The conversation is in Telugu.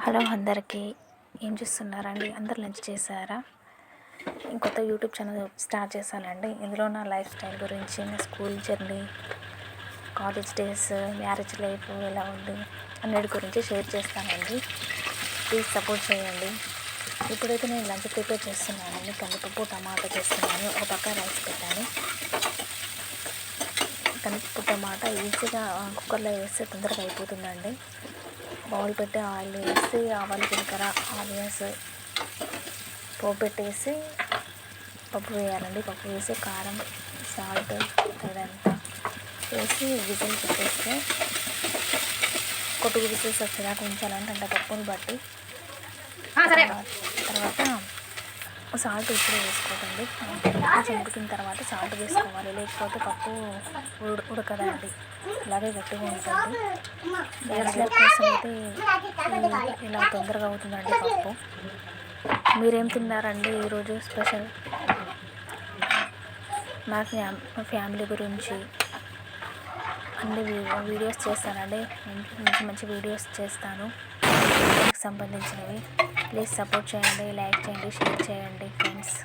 హలో అందరికీ, ఏం చేస్తున్నారండి? అందరు లంచ్ చేశారా? ఇంకొత్త యూట్యూబ్ ఛానల్ స్టార్ట్ చేశానండి. ఇందులో నా లైఫ్ స్టైల్ గురించి, నా school journey, college days, marriage life ఎలా ఉంది అన్నిటి గురించి షేర్ చేస్తానండి. ప్లీజ్ సపోర్ట్ చేయండి. ఇప్పుడైతే నేను లంచ్ ప్రిపేర్ చేస్తున్నానండి. కందిపప్పు టమాటా చేస్తున్నాను. ఒక పక్క రైస్ పెట్టాను. కందిపప్పు టమాటా ఈజీగా కుక్కర్లో వేస్తే తొందరగా అయిపోతుందండి. బౌల్ పెట్టి ఆయిల్ వేసి ఆవాలు జీలకర్ర ఆనియన్స్ పోపు పెట్టేసి పప్పు వేయాలండి. పప్పు వేసి కారం సాల్ట్ తగినంత వేసి విజిల్ పెట్టేస్తే కొట్టుకు విజిల్స్ వచ్చేదాకా ఉంచాలంటే అంటే పప్పుని బట్టి తర్వాత సాల్ట్ ఇప్పుడు వేసుకోకండి. కొంచెం ఉడికిన తర్వాత సాల్ట్ వేసుకోవాలి, లేకపోతే పప్పు ఉడకదండి, అలాగే గట్టిగా ఉంటుంది. బ్యాచిలర్ కోసం అయితే ఇలా తొందరగా అవుతుందండి పప్పు. మీరేం తిన్నారండి ఈరోజు స్పెషల్? మా ఫ్యామిలీ గురించి అన్ని వీడియోస్ చేస్తానండి. మంచి మంచి వీడియోస్ చేస్తాను సంబంధించినవి. ప్లీజ్ సపోర్ట్ చేయండి, లైక్ చేయండి, షేర్ చేయండి ఫ్రెండ్స్.